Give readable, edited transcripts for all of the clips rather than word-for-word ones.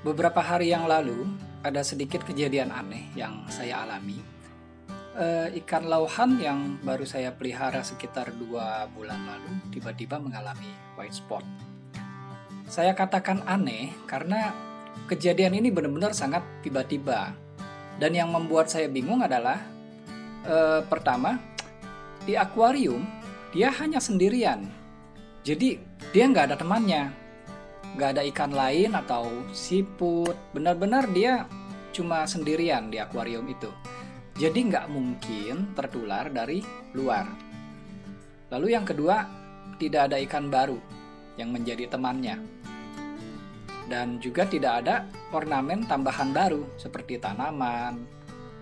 Beberapa hari yang lalu, ada sedikit kejadian aneh yang saya alami. Ikan lauhan yang baru saya pelihara sekitar 2 bulan lalu tiba-tiba mengalami white spot. Saya katakan aneh karena kejadian ini benar-benar sangat tiba-tiba. Dan yang membuat saya bingung adalah, pertama, di akuarium dia hanya sendirian. Jadi dia nggak ada temannya. Nggak ada ikan lain atau siput, benar-benar dia cuma sendirian di akuarium itu. Jadi nggak mungkin tertular dari luar. Lalu yang kedua, tidak ada ikan baru yang menjadi temannya. Dan juga tidak ada ornamen tambahan baru seperti tanaman,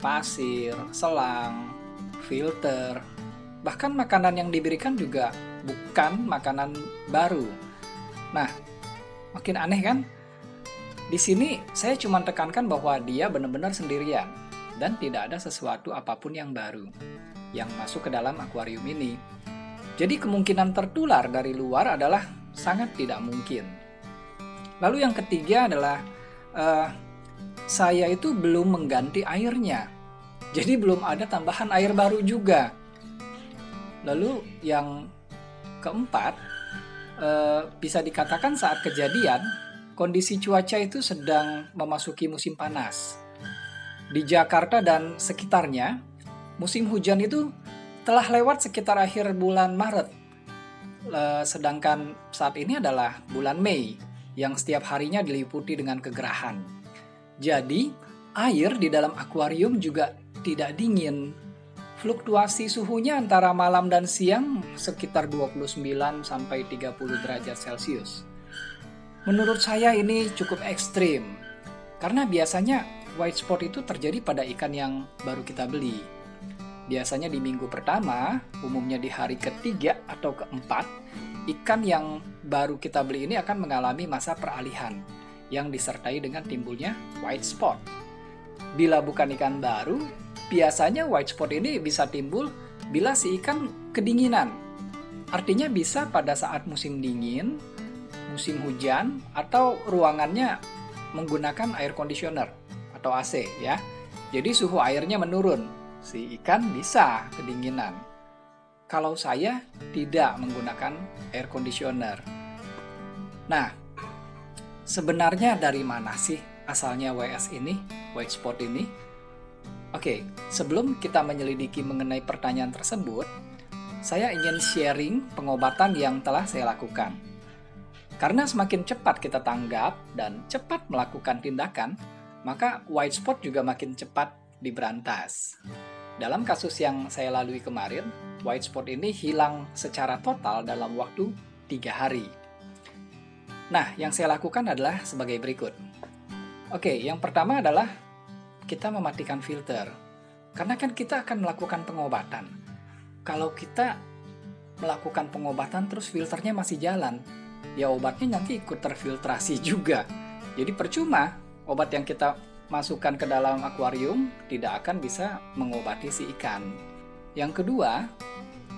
pasir, selang, filter. Bahkan makanan yang diberikan juga bukan makanan baru. Nah, makin aneh kan? Di sini saya cuma tekankan bahwa dia benar-benar sendirian dan tidak ada sesuatu apapun yang baru yang masuk ke dalam akuarium ini. Jadi kemungkinan tertular dari luar adalah sangat tidak mungkin. Lalu yang ketiga adalah saya itu belum mengganti airnya. Jadi belum ada tambahan air baru juga. Lalu yang keempat, bisa dikatakan saat kejadian, kondisi cuaca itu sedang memasuki musim panas. Di Jakarta dan sekitarnya, musim hujan itu telah lewat sekitar akhir bulan Maret. Sedangkan saat ini adalah bulan Mei, yang setiap harinya diliputi dengan kegerahan. Jadi, air di dalam akuarium juga tidak dingin. Fluktuasi suhunya antara malam dan siang sekitar 29 sampai 30 derajat Celcius. Menurut saya ini cukup ekstrim, karena biasanya white spot itu terjadi pada ikan yang baru kita beli. Biasanya di minggu pertama, umumnya di hari ketiga atau keempat, ikan yang baru kita beli ini akan mengalami masa peralihan, yang disertai dengan timbulnya white spot. Bila bukan ikan baru, biasanya white spot ini bisa timbul bila si ikan kedinginan. Artinya bisa pada saat musim dingin, musim hujan, atau ruangannya menggunakan air conditioner atau AC ya. Jadi suhu airnya menurun, si ikan bisa kedinginan. Kalau saya tidak menggunakan air conditioner. Nah, sebenarnya dari mana sih asalnya WS ini, white spot ini? Oke, sebelum kita menyelidiki mengenai pertanyaan tersebut, saya ingin sharing pengobatan yang telah saya lakukan. Karena semakin cepat kita tanggap dan cepat melakukan tindakan, maka white spot juga makin cepat diberantas. Dalam kasus yang saya lalui kemarin, white spot ini hilang secara total dalam waktu 3 hari. Nah, yang saya lakukan adalah sebagai berikut. Oke, yang pertama adalah kita mematikan filter. Karena kan kita akan melakukan pengobatan. Kalau kita melakukan pengobatan terus filternya masih jalan, ya obatnya nanti ikut terfiltrasi juga. Jadi percuma obat yang kita masukkan ke dalam akuarium tidak akan bisa mengobati si ikan. Yang kedua,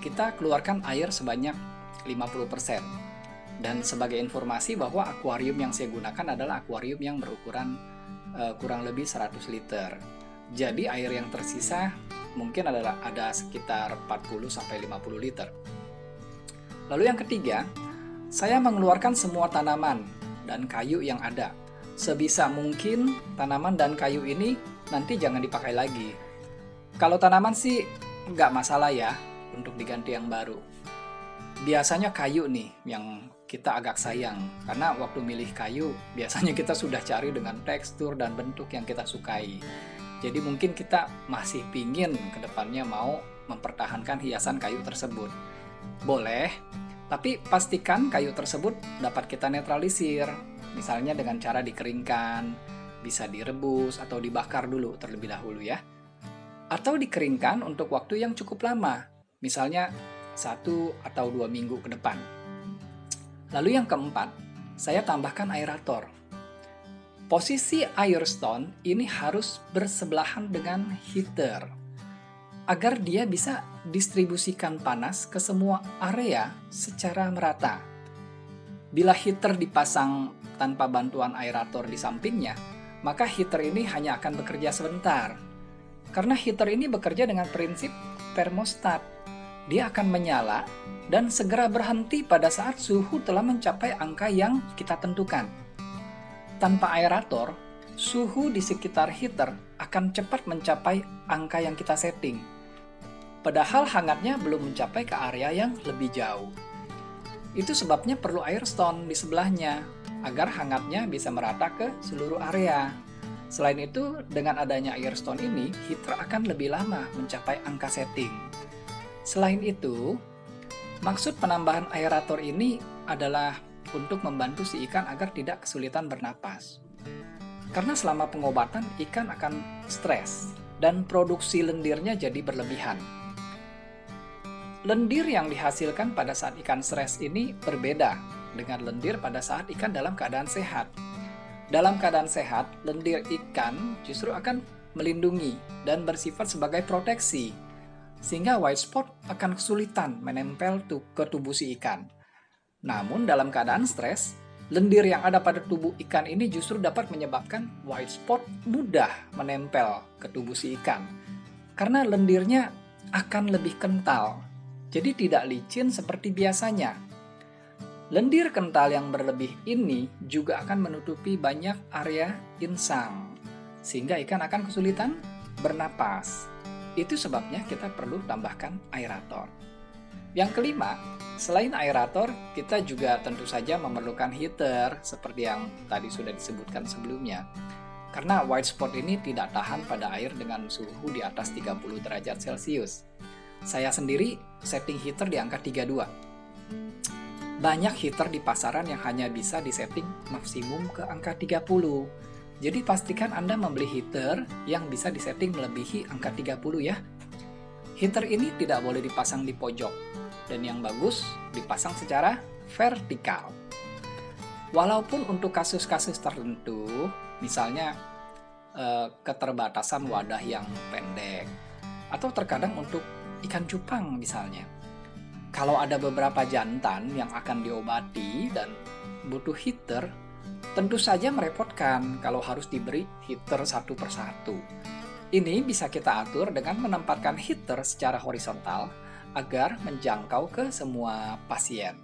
kita keluarkan air sebanyak 50%. Dan sebagai informasi bahwa akuarium yang saya gunakan adalah akuarium yang berukuran kurang lebih 100 liter. Jadi air yang tersisa mungkin ada sekitar 40-50 liter. Lalu yang ketiga, saya mengeluarkan semua tanaman dan kayu yang ada. Sebisa mungkin tanaman dan kayu ini nanti jangan dipakai lagi. Kalau tanaman sih nggak masalah ya untuk diganti yang baru. Biasanya kayu nih yang kita agak sayang, karena waktu milih kayu biasanya kita sudah cari dengan tekstur dan bentuk yang kita sukai. Jadi mungkin kita masih pingin ke depannya mau mempertahankan hiasan kayu tersebut. Boleh, tapi pastikan kayu tersebut dapat kita netralisir, misalnya dengan cara dikeringkan, bisa direbus atau dibakar dulu terlebih dahulu ya. Atau dikeringkan untuk waktu yang cukup lama, misalnya 1 atau 2 minggu ke depan. Lalu yang keempat, saya tambahkan aerator. Posisi air stone ini harus bersebelahan dengan heater agar dia bisa distribusikan panas ke semua area secara merata. Bila heater dipasang tanpa bantuan aerator di sampingnya, maka heater ini hanya akan bekerja sebentar. Karena heater ini bekerja dengan prinsip termostat. Dia akan menyala dan segera berhenti pada saat suhu telah mencapai angka yang kita tentukan. Tanpa aerator, suhu di sekitar heater akan cepat mencapai angka yang kita setting. Padahal hangatnya belum mencapai ke area yang lebih jauh. Itu sebabnya perlu air stone di sebelahnya, agar hangatnya bisa merata ke seluruh area. Selain itu, dengan adanya air stone ini, heater akan lebih lama mencapai angka setting. Selain itu, maksud penambahan aerator ini adalah untuk membantu si ikan agar tidak kesulitan bernapas. Karena selama pengobatan, ikan akan stres dan produksi lendirnya jadi berlebihan. Lendir yang dihasilkan pada saat ikan stres ini berbeda dengan lendir pada saat ikan dalam keadaan sehat. Dalam keadaan sehat, lendir ikan justru akan melindungi dan bersifat sebagai proteksi, sehingga white spot akan kesulitan menempel ke tubuh si ikan. Namun dalam keadaan stres, lendir yang ada pada tubuh ikan ini justru dapat menyebabkan white spot mudah menempel ke tubuh si ikan, karena lendirnya akan lebih kental, jadi tidak licin seperti biasanya. Lendir kental yang berlebih ini juga akan menutupi banyak area insang, sehingga ikan akan kesulitan bernapas. Itu sebabnya kita perlu tambahkan aerator. Yang kelima, selain aerator, kita juga tentu saja memerlukan heater, seperti yang tadi sudah disebutkan sebelumnya. Karena white spot ini tidak tahan pada air dengan suhu di atas 30 derajat Celcius. Saya sendiri setting heater di angka 32. Banyak heater di pasaran yang hanya bisa disetting maksimum ke angka 30. Jadi pastikan Anda membeli heater yang bisa disetting melebihi angka 30 ya. Heater ini tidak boleh dipasang di pojok, dan yang bagus dipasang secara vertikal. Walaupun untuk kasus-kasus tertentu, misalnya keterbatasan wadah yang pendek, atau terkadang untuk ikan cupang misalnya. Kalau ada beberapa jantan yang akan diobati dan butuh heater, tentu saja merepotkan kalau harus diberi heater satu persatu. Ini bisa kita atur dengan menempatkan heater secara horizontal agar menjangkau ke semua pasien.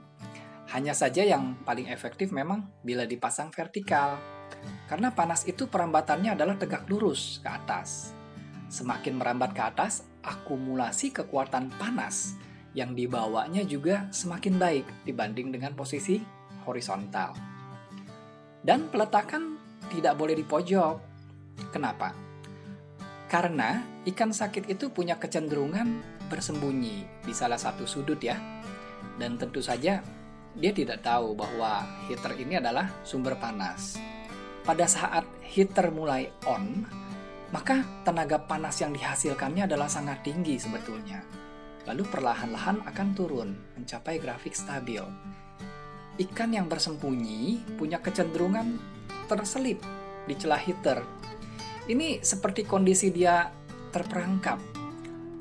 Hanya saja yang paling efektif memang bila dipasang vertikal, karena panas itu perambatannya adalah tegak lurus ke atas. Semakin merambat ke atas, akumulasi kekuatan panas yang dibawanya juga semakin baik dibanding dengan posisi horizontal. Dan peletakan tidak boleh di pojok. Kenapa? Karena ikan sakit itu punya kecenderungan bersembunyi di salah satu sudut ya. Dan tentu saja dia tidak tahu bahwa heater ini adalah sumber panas. Pada saat heater mulai on, maka tenaga panas yang dihasilkannya adalah sangat tinggi sebetulnya. Lalu perlahan-lahan akan turun, mencapai grafik stabil. Ikan yang bersembunyi punya kecenderungan terselip di celah heater. Ini seperti kondisi dia terperangkap.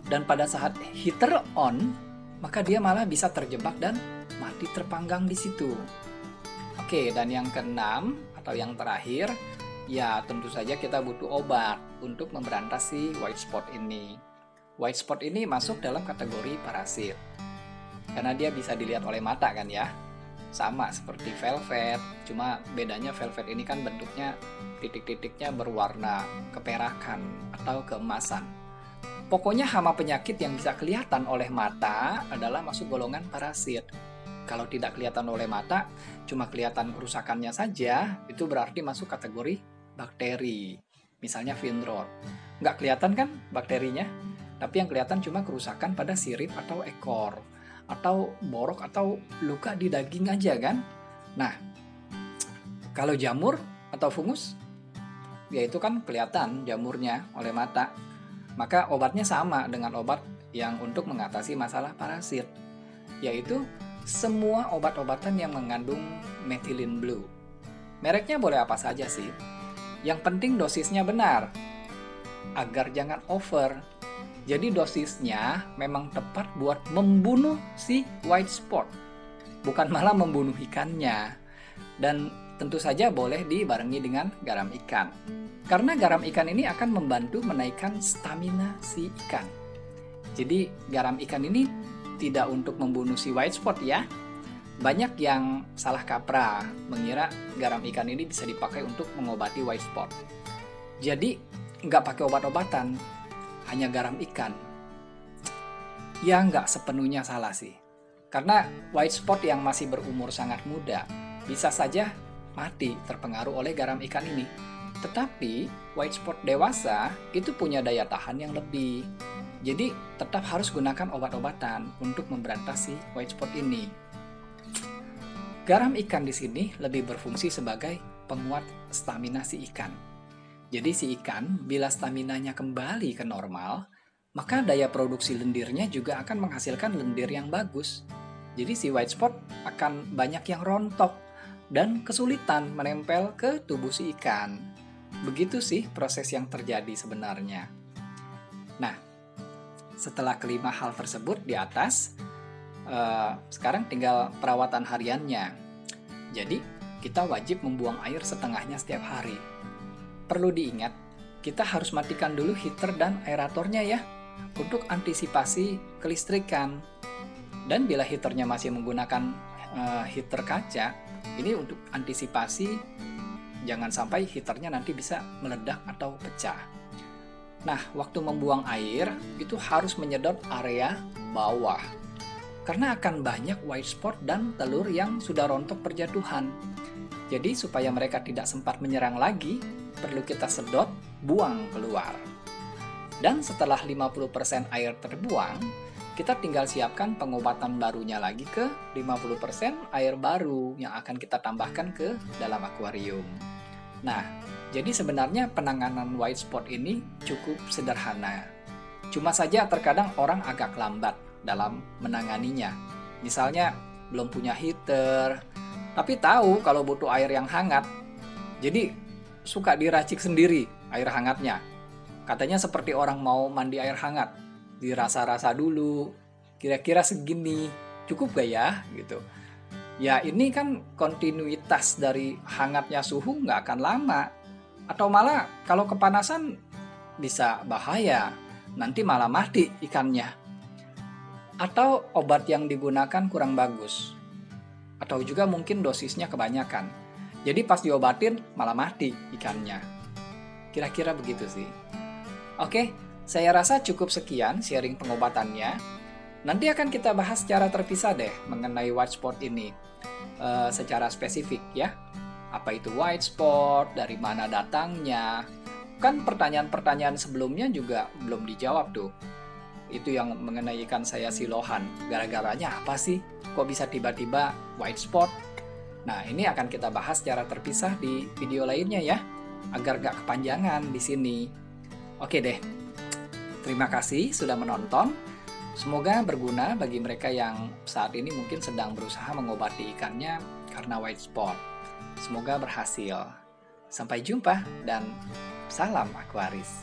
Dan pada saat heater on, maka dia malah bisa terjebak dan mati terpanggang di situ. Oke, dan yang keenam atau yang terakhir, ya tentu saja kita butuh obat untuk memberantas si white spot ini. White spot ini masuk dalam kategori parasit. Karena dia bisa dilihat oleh mata kan ya. Sama seperti velvet, cuma bedanya velvet ini kan bentuknya titik-titiknya berwarna keperakan atau keemasan. Pokoknya hama penyakit yang bisa kelihatan oleh mata adalah masuk golongan parasit. Kalau tidak kelihatan oleh mata, cuma kelihatan kerusakannya saja, itu berarti masuk kategori bakteri. Misalnya Vinrod. Nggak kelihatan kan bakterinya? Tapi yang kelihatan cuma kerusakan pada sirip atau ekor, atau borok atau luka di daging aja kan. Nah, kalau jamur atau fungus, ya itu kan kelihatan jamurnya oleh mata. Maka obatnya sama dengan obat yang untuk mengatasi masalah parasit, yaitu semua obat-obatan yang mengandung methylene blue. Mereknya boleh apa saja sih. Yang penting dosisnya benar, agar jangan over. Jadi dosisnya memang tepat buat membunuh si white spot, bukan malah membunuh ikannya. Dan tentu saja boleh dibarengi dengan garam ikan. Karena garam ikan ini akan membantu menaikkan stamina si ikan. Jadi garam ikan ini tidak untuk membunuh si white spot ya. Banyak yang salah kaprah mengira garam ikan ini bisa dipakai untuk mengobati white spot. Jadi nggak pakai obat-obatan, hanya garam ikan. Ya nggak sepenuhnya salah sih. Karena white spot yang masih berumur sangat muda bisa saja mati terpengaruh oleh garam ikan ini. Tetapi white spot dewasa itu punya daya tahan yang lebih. Jadi tetap harus gunakan obat-obatan untuk memberantas si white spot ini. Garam ikan di sini lebih berfungsi sebagai penguat stamina si ikan. Jadi si ikan bila staminanya kembali ke normal, maka daya produksi lendirnya juga akan menghasilkan lendir yang bagus. Jadi si white spot akan banyak yang rontok dan kesulitan menempel ke tubuh si ikan. Begitu sih proses yang terjadi sebenarnya. Nah, setelah kelima hal tersebut di atas, sekarang tinggal perawatan hariannya. Jadi, kita wajib membuang air setengahnya setiap hari. Perlu diingat, kita harus matikan dulu heater dan aeratornya ya, untuk antisipasi kelistrikan. Dan bila heaternya masih menggunakan heater kaca, ini untuk antisipasi jangan sampai heaternya nanti bisa meledak atau pecah. Nah, waktu membuang air itu harus menyedot area bawah. Karena akan banyak white spot dan telur yang sudah rontok berjatuhan. Jadi supaya mereka tidak sempat menyerang lagi, perlu kita sedot, buang keluar. Dan setelah 50% air terbuang, kita tinggal siapkan pengobatan barunya lagi ke 50% air baru yang akan kita tambahkan ke dalam akuarium. Nah, jadi sebenarnya penanganan white spot ini cukup sederhana. Cuma saja terkadang orang agak lambat dalam menanganinya. Misalnya belum punya heater, tapi tahu kalau butuh air yang hangat. Jadi suka diracik sendiri air hangatnya. Katanya seperti orang mau mandi air hangat. Dirasa-rasa dulu, kira-kira segini, cukup gak ya? Gitu. Ya ini kan kontinuitas dari hangatnya suhu nggak akan lama. Atau malah kalau kepanasan bisa bahaya, nanti malah mati ikannya. Atau obat yang digunakan kurang bagus. Atau juga mungkin dosisnya kebanyakan. Jadi pas diobatin malah mati ikannya. Kira-kira begitu sih. Oke, saya rasa cukup sekian sharing pengobatannya. Nanti akan kita bahas secara terpisah deh mengenai white spot ini. Secara spesifik ya. Apa itu white spot, dari mana datangnya. Kan pertanyaan-pertanyaan sebelumnya juga belum dijawab tuh. Itu yang mengenai ikan saya silohan. Gara-garanya apa sih? Kok bisa tiba-tiba white spot? Nah, ini akan kita bahas secara terpisah di video lainnya ya. Agar gak kepanjangan di sini. Oke deh. Terima kasih sudah menonton. Semoga berguna bagi mereka yang saat ini mungkin sedang berusaha mengobati ikannya karena white spot. Semoga berhasil. Sampai jumpa dan salam Aquaris.